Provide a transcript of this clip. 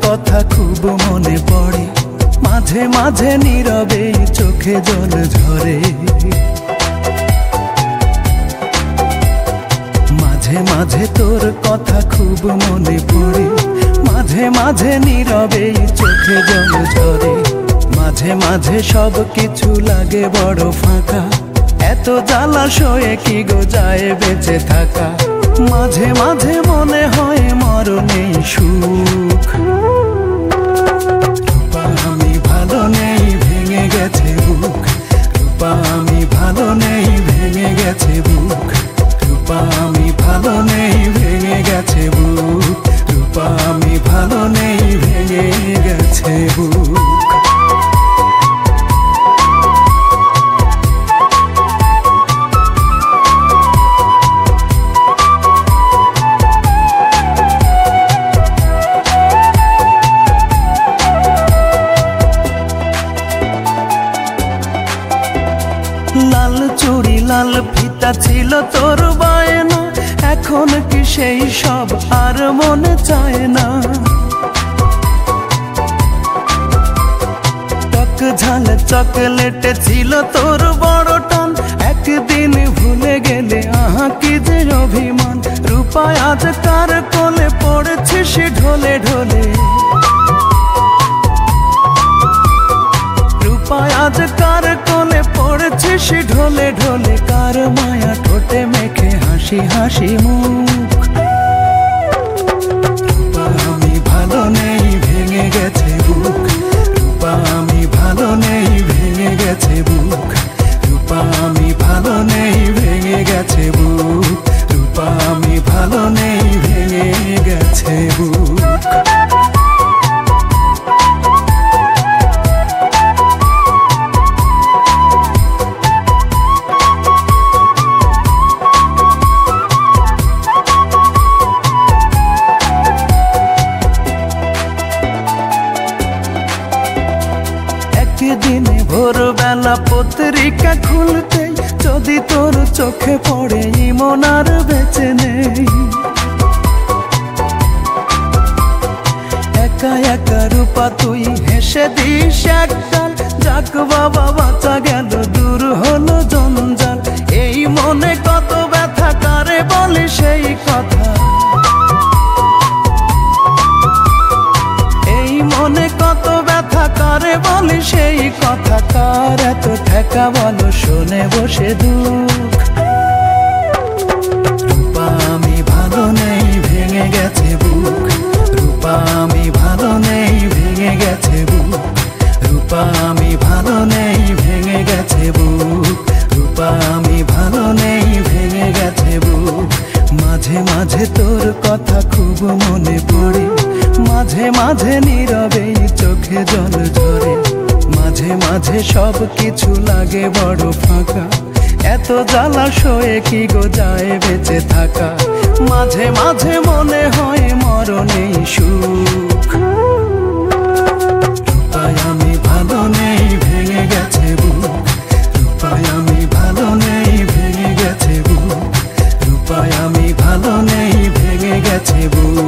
কথা খুব মনে পড়ে, মাঝে মাঝে নীরবে চোখে জল ঝরে। মাঝে মাঝে তোর কথা খুব মনে পড়ে, মাঝে মাঝে নীরবে চোখে জল ঝরে। মাঝে মাঝে সব কিছু লাগে বড় ফাঁকা, এত জ্বালাশয়ে কি গো যায় বেঁচে থাকা। মাঝে মাঝে মনে হয় মরণেই সুখ। রূপা আমি ভালো নেই, ভেঙে গেছে বুক। রূপা আমি ভালো নেই, ভেঙে গেছে বুক। রূপা আমি ভালো নেই, ভেঙে গেছে বুক। রূপা আমি ভালো নেই, ভেঙে গেছে বুক। লাল চুড়ি লাল ফিতা ছিল তোর বায়না, এখন কি সেই সব আর মনে চায় না। টক ঝাল চকলেটে ছিল তোর বড় টান, একদিন ভুলে গেলে আহা কি যে অভিমান। রূপা আজ কার কোলে পড়েছিস ঢলে ঢলে। রূপা আজ কার কোলে পড়েছিস ঢলে ঢলে। কার মায়া ঠোঁটে মেখে হাসি হাসি মুখ। রূপা আমি ভালো নেই, ভেঙে গেছে বুক। রূপা আমি ভালো নেই, ভেঙে গেছে বুক। রূপা আমি ভালো নেই, ভেঙে গেছে বুক। রূপা আমি ভালো নেই, ভেঙে গেছে বুক। দিনে ভোরবেলা পত্রিকা খুলতে, যদি তোর চোখে পড়ে ইমন আর বেঁচে নেই। একা একা রূপা তুই হেসে দিস একগাল, যাক বাবা বাঁচা গেল, দূর হলো জঞ্জাল। এই মনে কত ব্যথা, কারে বলে সেই কথা। এই মনে কত ব্যথা, কারে বলি সেই কথা। কার এত ঠেকা বলো, শোনে বসে দুঃখ। রূপা আমি ভালো নেই, ভেঙে গেছে বুক। রূপা আমি ভালো নেই, ভেঙে গেছে বুক। রূপা আমি ভালো নেই, ভেঙে গেছে বুক। রূপা আমি ভালো নেই, ভেঙে গেছে বুক। মাঝে মাঝে তোর কথা খুব মনে পড়ে, মাঝে মাঝে নীরবে চোখে জল ঝরে। মাঝে মাঝে সব কিছু লাগে বড় ফাঁকা, এত জ্বালাশয়ে কি গো যায় বেঁচে থাকা। মাঝে মাঝে মনে হয় মরণেই সুখ। রূপায় আমি ভালো নেই, ভেঙে গেছে বুক। রূপায় আমি ভালো নেই, ভেঙে গেছে বুক। রূপায় আমি ভালো নেই, ভেঙে গেছে বুক।